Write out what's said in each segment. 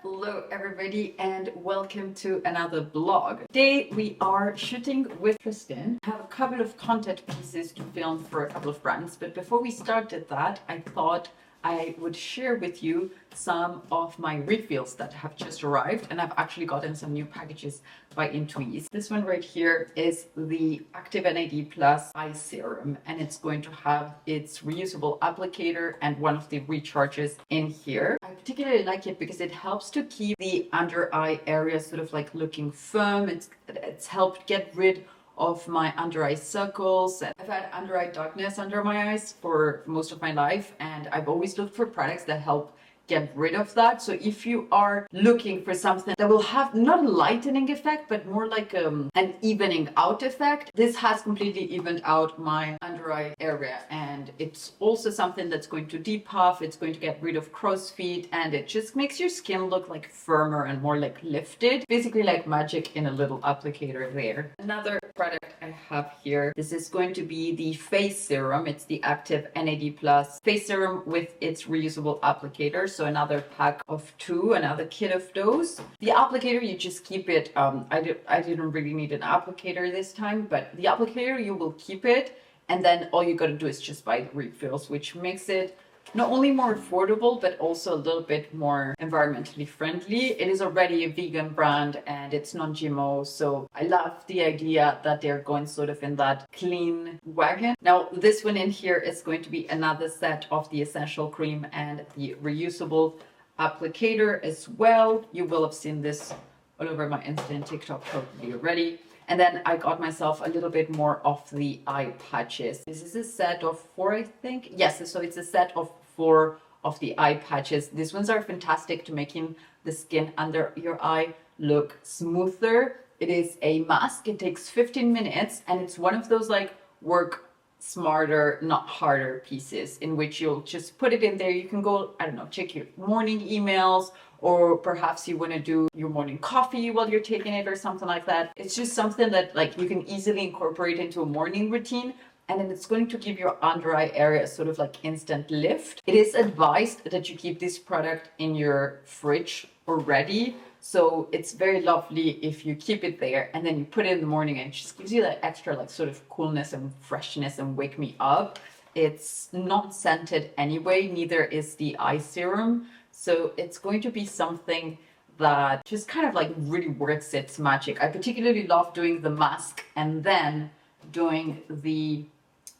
Hello everybody and welcome to another vlog. Today we are shooting with Tristan. I have a couple of content pieces to film for a couple of brands, but before we started that, I thought I would share with you some of my refills that have just arrived, and I've actually gotten some new packages by Intuisse. This one right here is the Active NAD Plus Eye Serum, and it's going to have its reusable applicator and one of the recharges in here. I particularly like it because it helps to keep the under eye area sort of like looking firm. It's helped get rid of my under eye circles. I've had under eye darkness under my eyes for most of my life, and I've always looked for products that help get rid of that. So if you are looking for something that will have not a lightening effect but more like an evening out effect, this has completely evened out my under eye area, and it's also something that's going to depuff, it's going to get rid of crow's feet, and it just makes your skin look like firmer and more like lifted, basically like magic in a little applicator there. Another product I have here, this is going to be the face serum. It's the Active NAD Plus face serum with its reusable applicator. So another pack of two, another kit of those. The applicator, you just keep it. I didn't really need an applicator this time, but the applicator, you will keep it, and then all you gotta do is just buy the refills, which makes it not only more affordable, but also a little bit more environmentally friendly. It is already a vegan brand and it's non-GMO, so I love the idea that they're going sort of in that clean wagon. Now, this one in here is going to be another set of the essential cream and the reusable applicator as well. You will have seen this all over my Insta and TikTok probably already. And then I got myself a little bit more of the eye patches. This is a set of 4, I think. Yes, so it's a set of 4 of the eye patches. These ones are fantastic to making the skin under your eye look smoother. It is a mask. It takes 15 minutes, and it's one of those like work smarter, not harder pieces in which you'll just put it in there. You can go, I don't know, check your morning emails, or perhaps you want to do your morning coffee while you're taking it or something like that. It's just something that like you can easily incorporate into a morning routine, and then it's going to give your under eye area sort of like instant lift. It is advised that you keep this product in your fridge already, so it's very lovely if you keep it there and then you put it in the morning, and it just gives you that extra like sort of coolness and freshness and wake me up. It's not scented anyway, neither is the eye serum. So it's going to be something that just kind of like really works its magic. I particularly love doing the mask and then doing the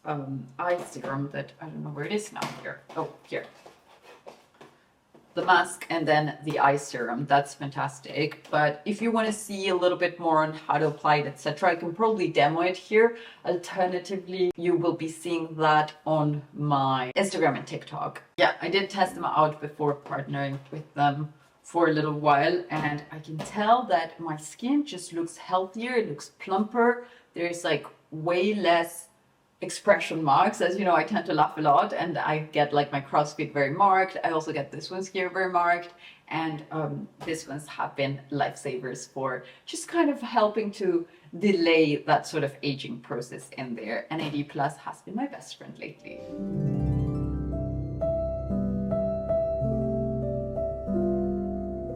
eye serum that, I don't know where it is now, here. Oh, here. The mask and then the eye serum. That's fantastic. But if you want to see a little bit more on how to apply it, etc., I can probably demo it here. Alternatively, you will be seeing that on my Instagram and TikTok. Yeah, I did test them out before partnering with them for a little while, and I can tell that my skin just looks healthier, it looks plumper. There's like way less expression marks. As you know, I tend to laugh a lot, and I get like my crow's feet very marked. I also get this one's here very marked, and these ones have been lifesavers for just kind of helping to delay that sort of aging process in there. NAD Plus has been my best friend lately.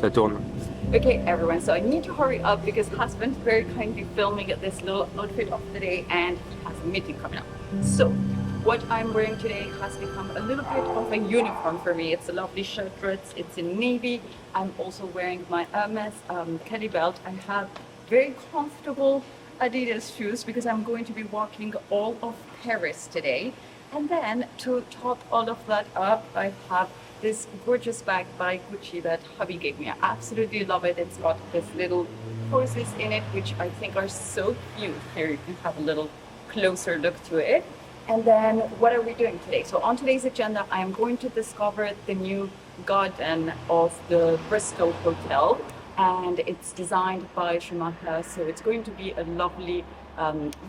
Done. Okay everyone, so I need to hurry up because husband very kindly filming this little outfit of the day, and he has a meeting coming up. So what I'm wearing today has become a little bit of a uniform for me. It's a lovely shirt dress, it's in navy. I'm also wearing my Hermes Kelly belt. I have very comfortable Adidas shoes because I'm going to be walking all of Paris today. And then to top all of that up, I have this gorgeous bag by Gucci that hubby gave me. I absolutely love it. It's got this little roses in it, which I think are so cute. Here you can have a little closer look to it. And then what are we doing today? So on today's agenda, I am going to discover the new garden of the Bristol hotel, and it's designed by Schumacher. So it's going to be a lovely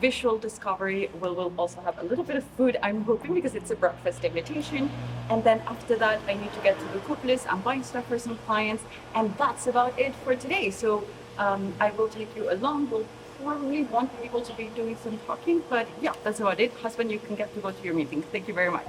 visual discovery. We'll also have a little bit of food, I'm hoping, because it's a breakfast invitation. And then after that, I need to get to the Kooples. I'm buying stuff for some clients, and that's about it for today. So I will take you along. We'll probably won't be able to be doing some talking, but yeah, that's about it. Husband, you can get to go to your meeting. Thank you very much.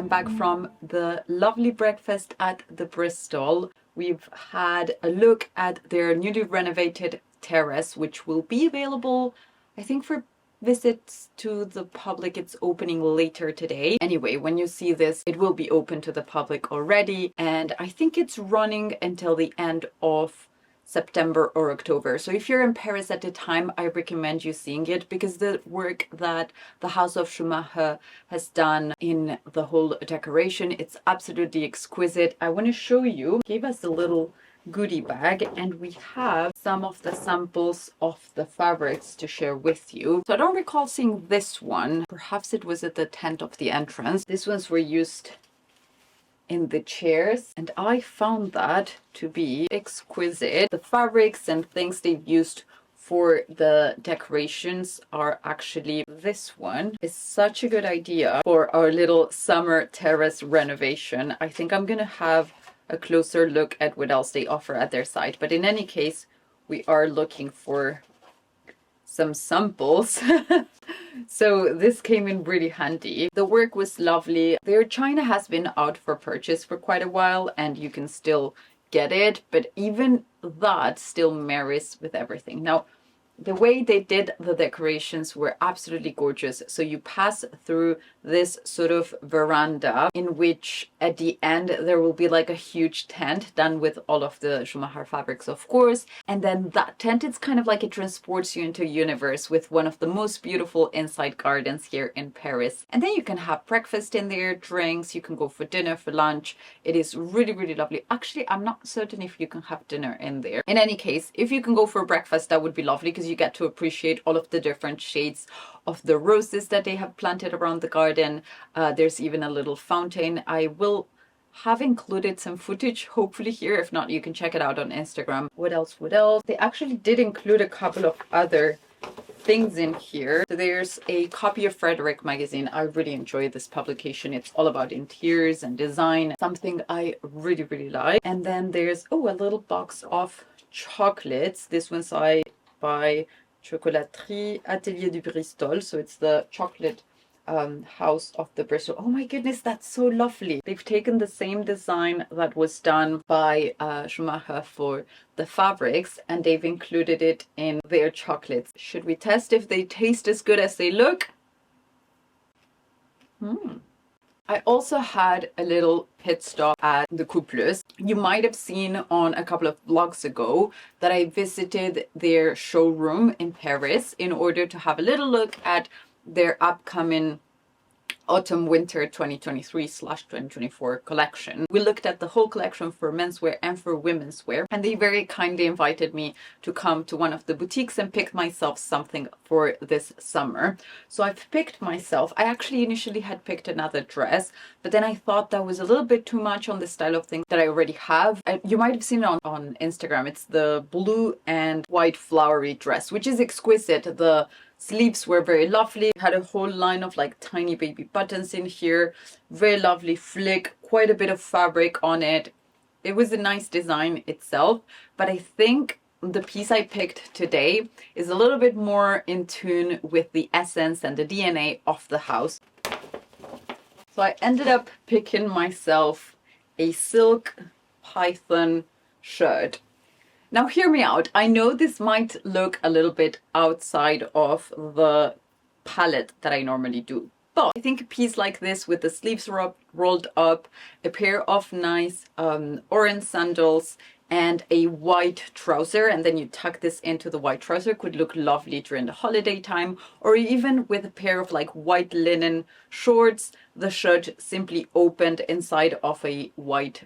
back from the lovely breakfast at the Bristol. We've had a look at their newly renovated terrace, which will be available, I think, for visits to the public. It's opening later today. Anyway, when you see this, it will be open to the public already, and I think it's running until the end of September or October. So if you're in Paris at the time, I recommend you seeing it, because the work that the House of Schumacher has done in the whole decoration, it's absolutely exquisite. I want to show you. Gave us a little goodie bag, and we have some of the samples of the fabrics to share with you. So I don't recall seeing this one. Perhaps it was at the tent of the entrance. These ones were used in the chairs, and I found that to be exquisite. The fabrics and things they've used for the decorations are actually, this one is such a good idea for our little summer terrace renovation. I think I'm gonna have a closer look at what else they offer at their site, but in any case, we are looking for some samples. So this came in really handy. The work was lovely. Their china has been out for purchase for quite a while, and you can still get it, but even that still marries with everything. Now, the way they did the decorations were absolutely gorgeous. So you pass through this sort of veranda, in which at the end there will be like a huge tent done with all of the Schumacher fabrics, of course. And then that tent, it's kind of like it transports you into a universe with one of the most beautiful inside gardens here in Paris. And then you can have breakfast in there, drinks, you can go for dinner, for lunch. It is really, really lovely. Actually, I'm not certain if you can have dinner in there. In any case, if you can go for breakfast, that would be lovely, because you get to appreciate all of the different shades of the roses that they have planted around the garden. There's even a little fountain. I will have included some footage hopefully here. If not, you can check it out on Instagram. What else? What else? They actually did include a couple of other things in here. So there's a copy of Frederick magazine. I really enjoy this publication. It's all about interiors and design, something I really, really like. And then there's, oh, a little box of chocolates. This one's by Chocolaterie Atelier du Bristol. So it's the chocolate house of the Bristol. Oh my goodness, that's so lovely. They've taken the same design that was done by Schumacher for the fabrics, and they've included it in their chocolates. Should we test if they taste as good as they look? I also had a little pit stop at the Kooples. You might have seen on a couple of vlogs ago that I visited their showroom in Paris in order to have a little look at their upcoming autumn-winter 2023/2024 collection. We looked at the whole collection for menswear and for women's wear, and they very kindly invited me to come to one of the boutiques and pick myself something for this summer. So I've picked myself, I actually initially had picked another dress, but then I thought that was a little bit too much on the style of thing that I already have. You might have seen it on Instagram. It's the blue and white flowery dress, which is exquisite. The sleeves were very lovely. Had a whole line of like tiny baby buttons in here. Very lovely flick, quite a bit of fabric on it. It was a nice design itself, but I think the piece I picked today is a little bit more in tune with the essence and the DNA of the house. So I ended up picking myself a silk python shirt. Now hear me out. I know this might look a little bit outside of the palette that I normally do, but I think a piece like this with the sleeves rolled up, a pair of nice orange sandals, and a white trouser, and then you tuck this into the white trouser, could look lovely during the holiday time, or even with a pair of like white linen shorts, the shirt simply opened inside of a white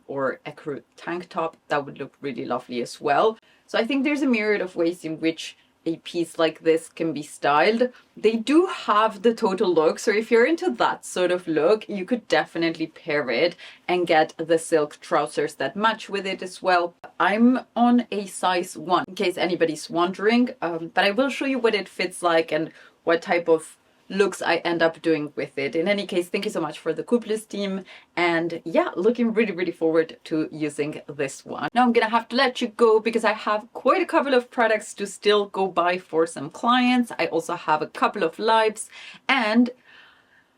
or ecru tank top. That would look really lovely as well. So I think there's a myriad of ways in which a piece like this can be styled. They do have the total look, so if you're into that sort of look, you could definitely pair it and get the silk trousers that match with it as well. I'm on a size 1 in case anybody's wondering, but I will show you what it fits like and what type of looks I end up doing with it. In any case, thank you so much for the Kooples team, and yeah, looking really forward to using this one. Now I'm gonna have to let you go because I have quite a couple of products to still go buy for some clients. I also have a couple of lives, and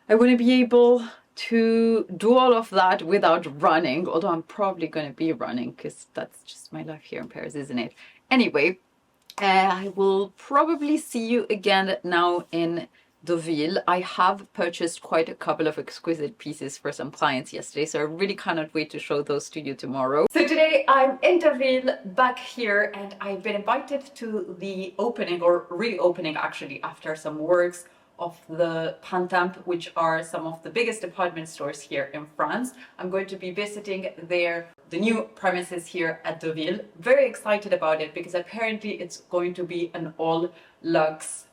I want to be able to do all of that without running, although I'm probably going to be running because that's just my life here in Paris, isn't it? Anyway, I will probably see you again now in Deauville. I have purchased quite a couple of exquisite pieces for some clients yesterday, so I really cannot wait to show those to you tomorrow. So today I'm in Deauville, back here, and I've been invited to the opening, or reopening actually, after some works of the Printemps, which are some of the biggest department stores here in France. I'm going to be visiting the new premises here at Deauville. Very excited about it because apparently it's going to be an all luxe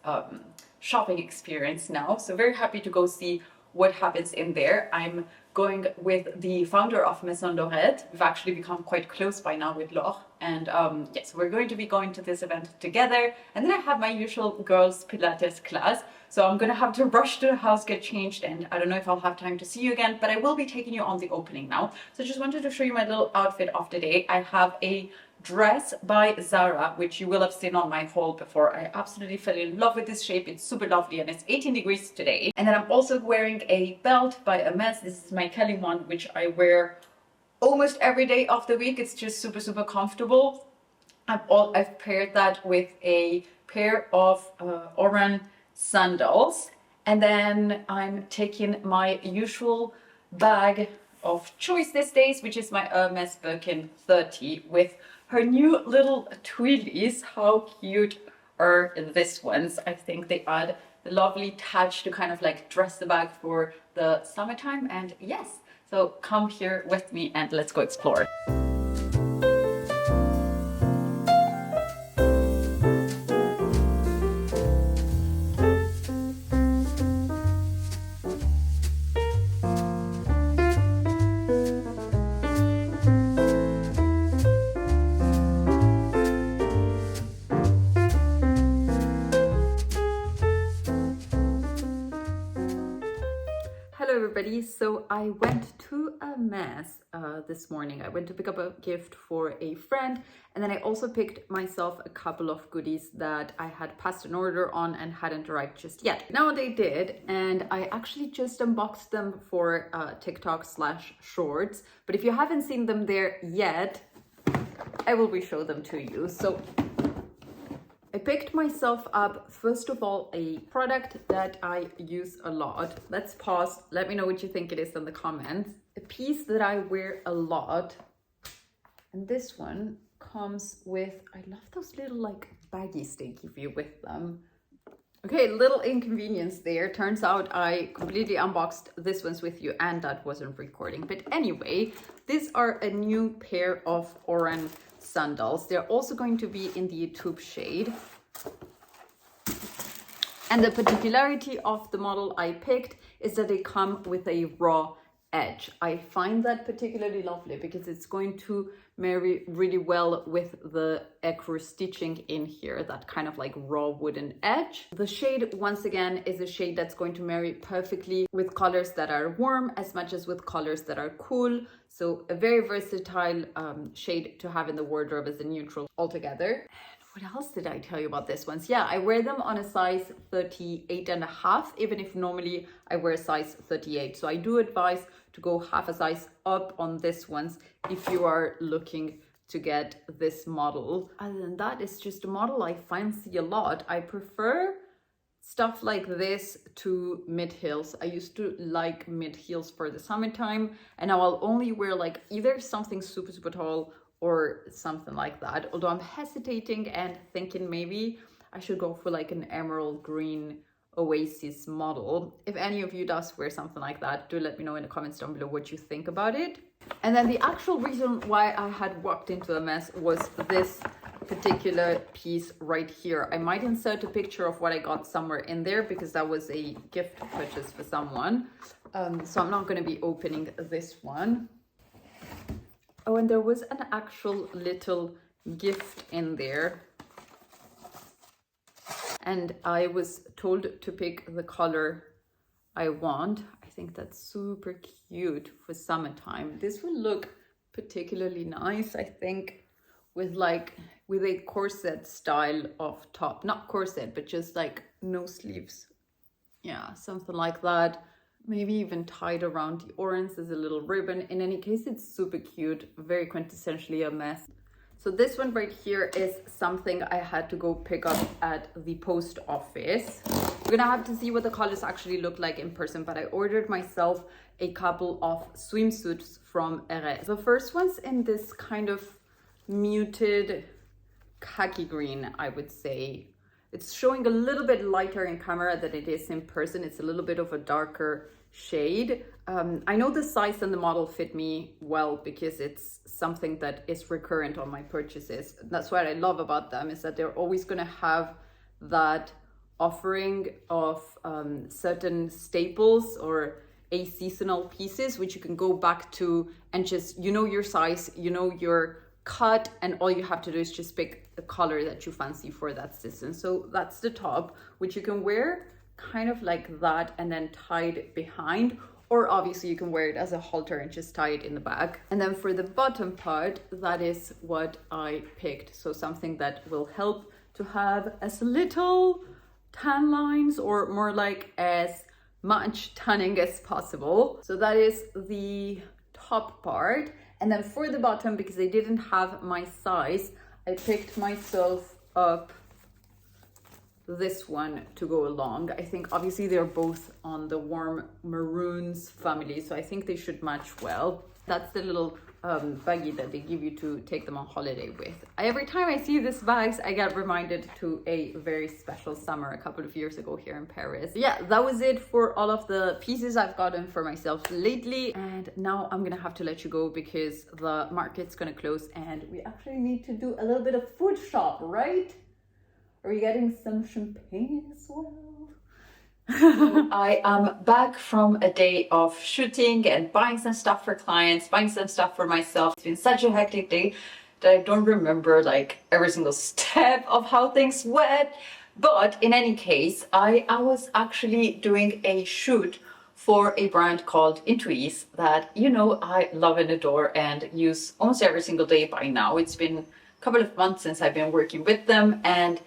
shopping experience now. So very happy to go see what happens in there. I'm going with the founder of Hermès and Eres. We've actually become quite close by now with Laure. And yes, we're going to be going to this event together. And then I have my usual girls Pilates class. So I'm gonna have to rush to the house, get changed, and I don't know if I'll have time to see you again, but I will be taking you on the opening now. So just wanted to show you my little outfit of the day. I have a dress by Zara, which you will have seen on my haul before. I absolutely fell in love with this shape. It's super lovely and it's 18 degrees today. And then I'm also wearing a belt by Hermes. This is my Kelly one, which I wear almost every day of the week. It's just super, super comfortable. I've paired that with a pair of orange sandals, and then I'm taking my usual bag of choice these days, which is my Hermes Birkin 30 with her new little twillies. How cute are these ones? I think they add the lovely touch to kind of like dress the bag for the summertime. And yes, so come here with me and let's go explore. Everybody, so I went to Hermes this morning. I went to pick up a gift for a friend, and then I also picked myself a couple of goodies that I had passed an order on and hadn't arrived just yet. Now they did, and I actually just unboxed them for TikTok/shorts, but if you haven't seen them there yet, I will re-show them to you. So I picked myself up, first of all, a product that I use a lot. Let's pause. Let me know what you think it is in the comments. A piece that I wear a lot. And this one comes with, I love those little like baggies they give you with them. Okay, little inconvenience there. Turns out I completely unboxed this one's with you and that wasn't recording. But anyway, these are a new pair of orange sandals. They're also going to be in the taupe shade. And the particularity of the model I picked is that they come with a raw edge. I find that particularly lovely because it's going to marry really well with the ecru stitching in here, that kind of like raw wooden edge. The shade, once again, is a shade that's going to marry perfectly with colors that are warm as much as with colors that are cool. So a very versatile shade to have in the wardrobe as a neutral altogether. What else did I tell you about this ones? Yeah, I wear them on a size 38.5, even if normally I wear a size 38. So I do advise to go half a size up on this ones if you are looking to get this model. Other than that, it's just a model I fancy a lot. I prefer stuff like this to mid heels. I used to like mid heels for the summertime, and now I'll only wear like either something super, super tall or something like that. Although I'm hesitating and thinking maybe I should go for like an emerald green Oasis model. If any of you does wear something like that, do let me know in the comments down below what you think about it. And then the actual reason why I had walked into a mess was this particular piece right here. I might insert a picture of what I got somewhere in there because that was a gift purchase for someone. So I'm not going to be opening this one. Oh, and there was an actual little gift in there. And I was told to pick the color I want. I think that's super cute for summertime. This will look particularly nice, I think, with a corset style of top. Not corset, but just like no sleeves. Yeah, something like that. maybe even tied around the orange as a little ribbon. In any case, it's super cute, very quintessentially a mess. So this one right here is something I had to go pick up at the post office. We're gonna have to see what the colors actually look like in person, but I ordered myself a couple of swimsuits from Hermes. The first one's in this kind of muted khaki green, I would say. It's showing a little bit lighter in camera than it is in person. It's a little bit of a darker shade. I know the size and the model fit me well because it's something that is recurrent on my purchases. That's what I love about them, is that they're always going to have that offering of certain staples or a seasonal pieces, which you can go back to and just, you know, your size, you know, your cut, and all you have to do is just pick the color that you fancy for that season. So that's the top, which you can wear kind of like that and then tied behind, or obviously you can wear it as a halter and just tie it in the back. And then for the bottom part, that is what I picked. So something that will help to have as little tan lines, or more like as much tanning as possible. So that is the top part. And then for the bottom, because I didn't have my size, I picked myself up this one to go along. I think obviously they're both on the warm maroons family, so I think they should match well. That's the little baggie that they give you to take them on holiday with. Every time I see these bags, I get reminded to a very special summer a couple of years ago here in Paris. Yeah, that was it for all of the pieces I've gotten for myself lately. And now I'm gonna have to let you go because the market's gonna close and we actually need to do a little bit of food shop, right? Are we getting some champagne as well? I am back from a day of shooting and buying some stuff for clients, buying some stuff for myself. It's been such a hectic day that I don't remember like every single step of how things went. But in any case, I was actually doing a shoot for a brand called Intuisse that, you know, I love and adore and use almost every single day by now. It's been a couple of months since I've been working with them, and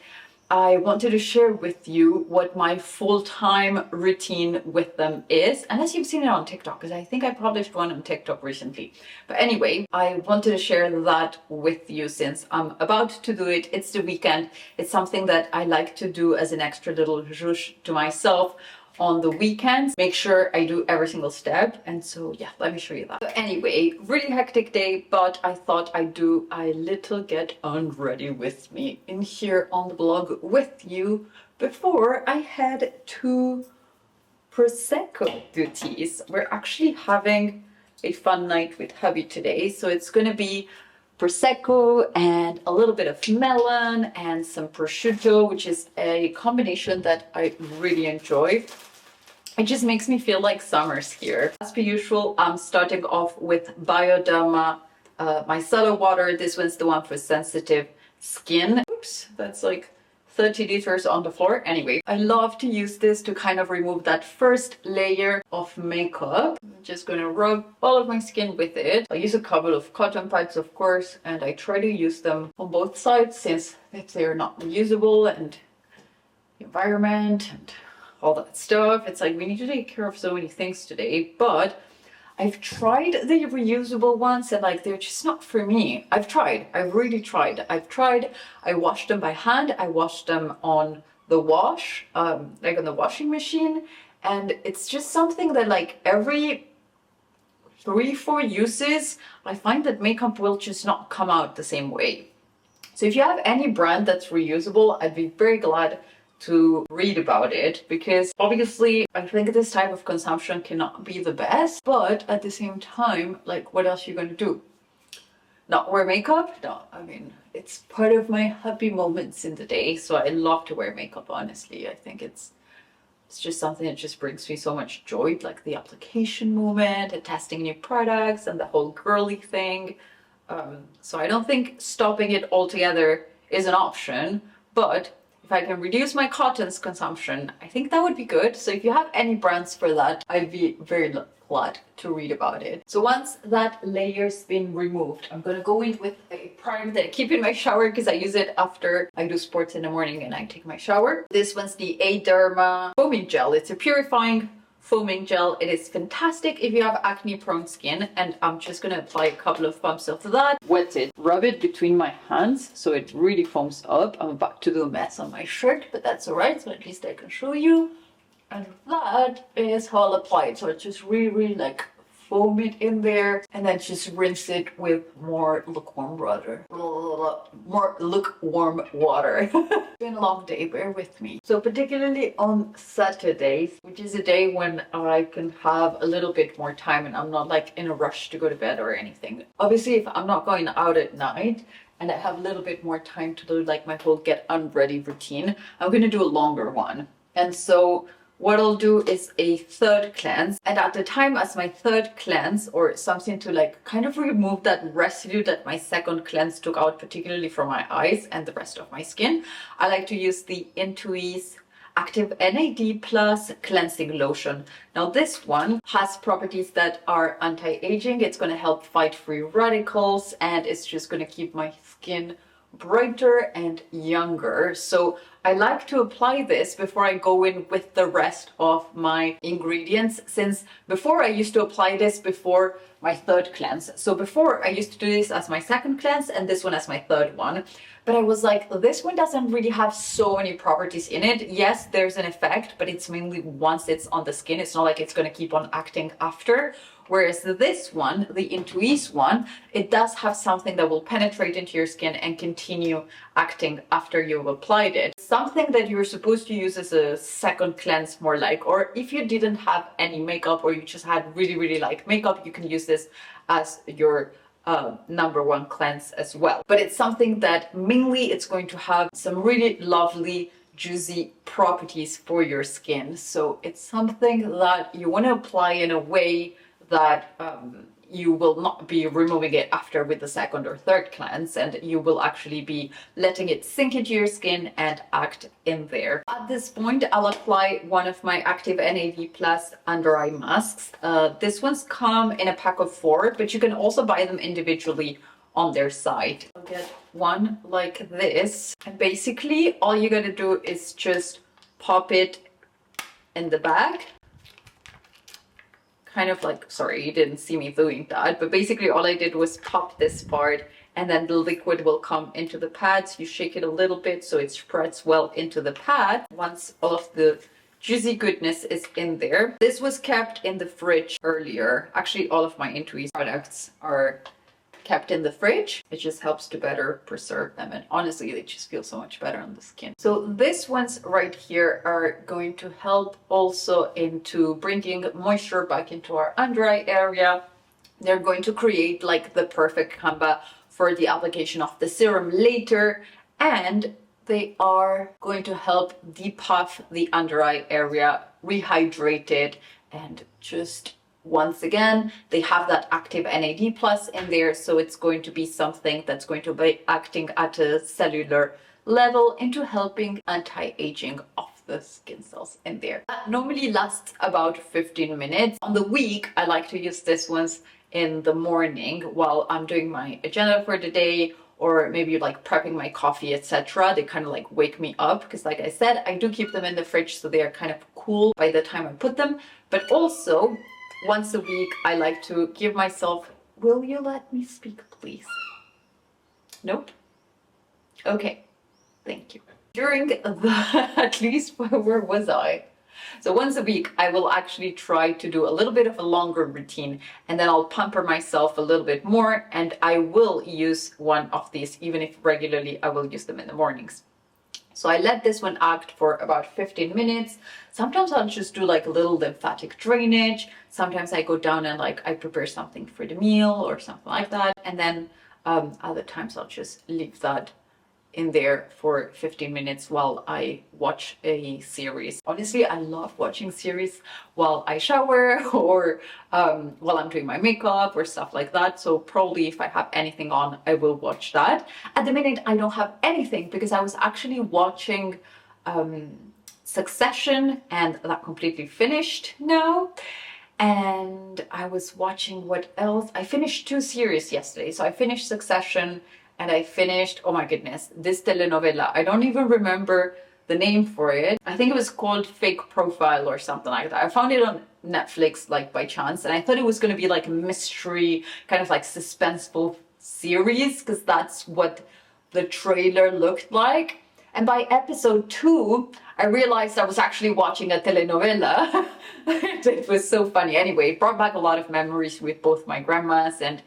I wanted to share with you what my full-time routine with them is, unless you've seen it on TikTok, because I think I published one on TikTok recently. But anyway, I wanted to share that with you since I'm about to do it. It's the weekend. It's something that I like to do as an extra little zhuzh to myself on the weekends. Make sure I do every single step. And so yeah, let me show you that. So anyway, really hectic day, but I thought I'd do a little get on ready with me in here on the blog with you before I head to Prosecco duties. We're actually having a fun night with hubby today. So it's gonna be Prosecco and a little bit of melon and some prosciutto, which is a combination that I really enjoy. It just makes me feel like summer's here. As per usual, I'm starting off with Bioderma micellar water. This one's the one for sensitive skin. Oops, that's like 30 liters on the floor. Anyway, I love to use this to kind of remove that first layer of makeup. I'm just gonna rub all of my skin with it. I use a couple of cotton pads, of course, and I try to use them on both sides since they're not reusable, and the environment and all that stuff. It's like we need to take care of so many things today, but I've tried the reusable ones and like they're just not for me. I've really tried. I washed them by hand. I washed them on the wash, like on the washing machine. And it's just something that like every 3-4 uses, I find that makeup will just not come out the same way. So if you have any brand that's reusable, I'd be very glad to read about it, because obviously I think this type of consumption cannot be the best, but at the same time, like what else are you going to do? Not wear makeup? No, I mean, it's part of my happy moments in the day, so I love to wear makeup, honestly. I think it's just something that just brings me so much joy, like the application moment and testing new products and the whole girly thing. So I don't think stopping it altogether is an option, but if I can reduce my cotton's consumption, I think that would be good. So if you have any brands for that, I'd be very glad to read about it. So once that layer's been removed, I'm gonna go in with a primer that I keep in my shower because I use it after I do sports in the morning and I take my shower. This one's the Derma Foaming Gel. It's a purifying foaming gel. It is fantastic if you have acne prone skin, and I'm just gonna apply a couple of pumps of that. Wet it, rub it between my hands so it really foams up. I'm about to do a mess on my shirt, but that's alright, so at least I can show you. And that is how I'll apply it. So it's just really like foam it in there, and then just rinse it with more lukewarm water. More lukewarm water. It's been a long day, bear with me. So particularly on Saturdays, which is a day when I can have a little bit more time and I'm not like in a rush to go to bed or anything. Obviously, if I'm not going out at night and I have a little bit more time to do like my whole get unready routine, I'm gonna do a longer one. And so what I'll do is a third cleanse, and at the time as my third cleanse, or something to like kind of remove that residue that my second cleanse took out, particularly from my eyes and the rest of my skin, I like to use the Intuisse Active NAD Plus Cleansing Lotion. Now this one has properties that are anti-aging. It's going to help fight free radicals, and it's just going to keep my skin brighter and younger. So I like to apply this before I go in with the rest of my ingredients, since before I used to apply this before my third cleanse. So before I used to do this as my second cleanse and this one as my third one. But I was like, this one doesn't really have so many properties in it. Yes, there's an effect, but it's mainly once it's on the skin. It's not like it's going to keep on acting after. Whereas this one, the Intuisse one, it does have something that will penetrate into your skin and continue acting after you've applied it. Something that you're supposed to use as a second cleanse more like, or if you didn't have any makeup or you just had really light makeup, you can use this as your number one cleanse as well. But it's something that mainly it's going to have some really lovely juicy properties for your skin. So it's something that you want to apply in a way that you will not be removing it after with the second or third cleanse, and you will actually be letting it sink into your skin and act in there. At this point, I'll apply one of my Active NAD Plus under eye masks. This one's come in a pack of 4, but you can also buy them individually on their site. I'll get one like this, and basically all you gotta do is just pop it in the bag. Kind of like, sorry, you didn't see me doing that, but basically all I did was pop this part, and then the liquid will come into the pads. You shake it a little bit so it spreads well into the pad. Once all of the juicy goodness is in there. This was kept in the fridge earlier. Actually, all of my Intuisse products are kept in the fridge. It just helps to better preserve them, and honestly they just feel so much better on the skin. So these ones right here are going to help also into bringing moisture back into our under eye area. They're going to create like the perfect combo for the application of the serum later, and they are going to help depuff the under eye area, rehydrate it, and just once again, they have that Active NAD Plus in there, so it's going to be something that's going to be acting at a cellular level into helping anti-aging of the skin cells in there. That normally lasts about 15 minutes. On the week, I like to use this ones in the morning while I'm doing my agenda for the day, or maybe like prepping my coffee, etc. They kind of like wake me up, because like I said, I do keep them in the fridge so they are kind of cool by the time I put them. But also, once a week, I like to give myself... Will you let me speak, please? Nope? Okay, thank you. During the... at least, where was I? So once a week, I will actually try to do a little bit of a longer routine, and then I'll pamper myself a little bit more, and I will use one of these, even if regularly I will use them in the mornings. So I let this one act for about 15 minutes. Sometimes I'll just do like a little lymphatic drainage. Sometimes I go down and like I prepare something for the meal or something like that. And then other times I'll just leave that in there for 15 minutes while I watch a series. Honestly, I love watching series while I shower or while I'm doing my makeup or stuff like that. So probably if I have anything on, I will watch that. At the minute, I don't have anything because I was actually watching Succession, and that completely finished now. And I was watching what else? I finished 2 series yesterday. So I finished Succession, and I finished, oh my goodness, this telenovela. I don't even remember the name for it. I think it was called Fake Profile or something like that. I found it on Netflix like by chance, and I thought it was going to be like a mystery, kind of like suspenseful series, because that's what the trailer looked like. And by episode 2, I realized I was actually watching a telenovela. It was so funny. Anyway, it brought back a lot of memories with both my grandmas, and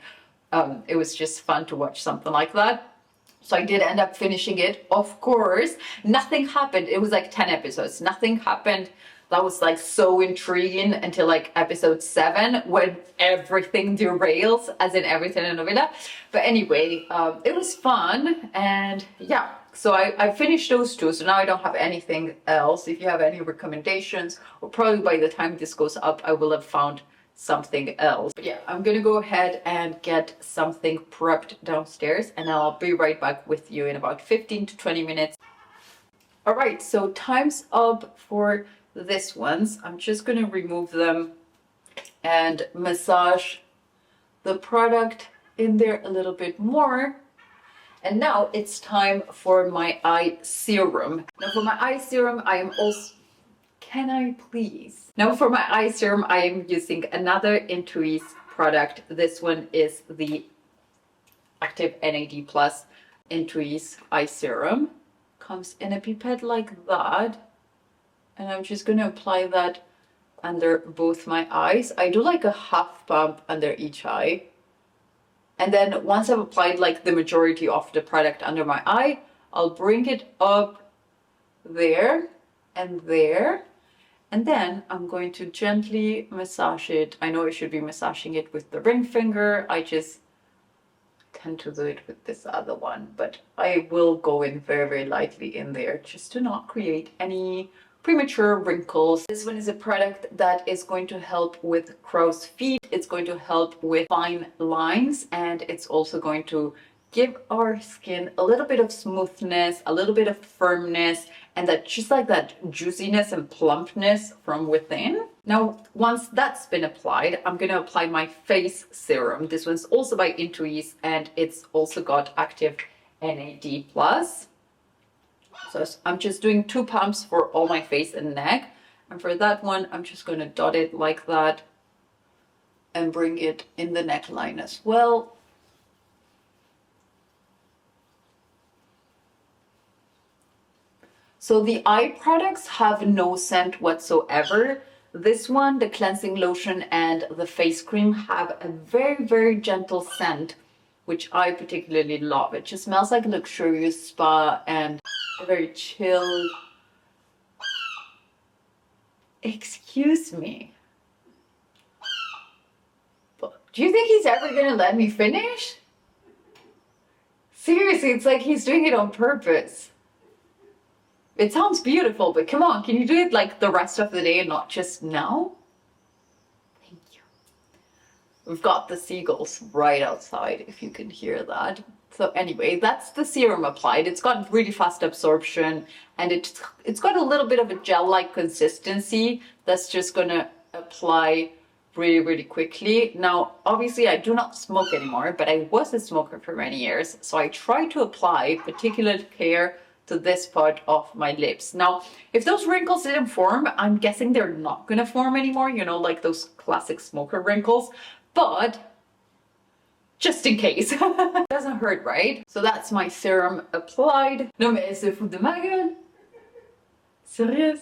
it was just fun to watch something like that. So I did end up finishing it. Of course, nothing happened. It was like 10 episodes. Nothing happened. That was like so intriguing until like episode 7, when everything derails, as in everything in novela. But anyway, it was fun, and yeah. So I finished those 2, so now I don't have anything else. If you have any recommendations, or probably by the time this goes up, I will have found something else. But yeah, I'm gonna go ahead and get something prepped downstairs, and I'll be right back with you in about 15 to 20 minutes. All right, so time's up for this ones. I'm just gonna remove them and massage the product in there a little bit more. And now it's time for my eye serum. Now for my eye serum, I am also... Can I please? Now for my eye serum, I am using another Intuisse product. This one is the Active NAD Plus Intuisse eye serum. Comes in a pipette like that. And I'm just going to apply that under both my eyes. I do like a half pump under each eye. And then once I've applied like the majority of the product under my eye, I'll bring it up there and there. And then I'm going to gently massage it. I know I should be massaging it with the ring finger. I just tend to do it with this other one. But I will go in very, very lightly in there just to not create any premature wrinkles. This one is a product that is going to help with crow's feet. It's going to help with fine lines, and it's also going to give our skin a little bit of smoothness, a little bit of firmness, and that just like that juiciness and plumpness from within. Now, once that's been applied, I'm going to apply my face serum. This one's also by Intuisse, and it's also got Active NAD+. So I'm just doing 2 pumps for all my face and neck. And for that one, I'm just going to dot it like that and bring it in the neckline as well. So the eye products have no scent whatsoever. This one, the cleansing lotion and the face cream, have a very, very gentle scent, which I particularly love. It just smells like a luxurious spa and very chilled. Excuse me. But do you think he's ever gonna let me finish? Seriously, it's like he's doing it on purpose. It sounds beautiful, but come on, can you do it like the rest of the day and not just now? Thank you. We've got the seagulls right outside, if you can hear that. So anyway, that's the serum applied. It's got really fast absorption, and it's got a little bit of a gel-like consistency that's just gonna apply really, really quickly. Now, obviously I do not smoke anymore, but I was a smoker for many years. So I try to apply particular care to this part of my lips. Now, if those wrinkles didn't form, I'm guessing they're not gonna form anymore, you know, like those classic smoker wrinkles, but just in case. Doesn't hurt, right? So that's my serum applied. Non mais elle se fout de ma gueule. Sérieux?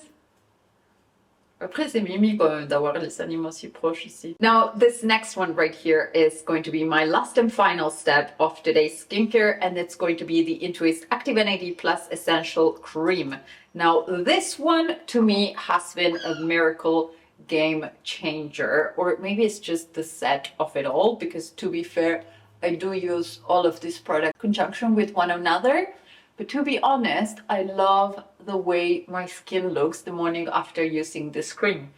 Après c'est mimi quand même d'avoir les animaux si proches ici. Now this next one right here is going to be my last and final step of today's skincare, and it's going to be the Intuisse Active NAD Plus Essential Cream. Now this one to me has been a miracle game changer, or maybe it's just the set of it all, because to be fair, I do use all of these products in conjunction with one another. But to be honest, I love the way my skin looks the morning after using this cream.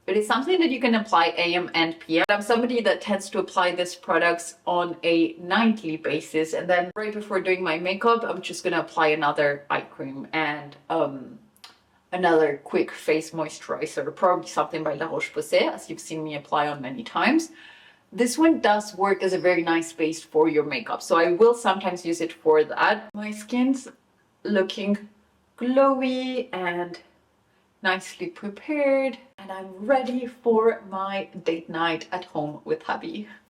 It is something that you can apply AM and PM. I'm somebody that tends to apply these products on a nightly basis, and then right before doing my makeup, I'm just gonna apply another eye cream and another quick face moisturizer, probably something by La Roche-Posay, as you've seen me apply on many times. This one does work as a very nice base for your makeup, so I will sometimes use it for that. My skin's looking glowy and nicely prepared, and I'm ready for my date night at home with hubby.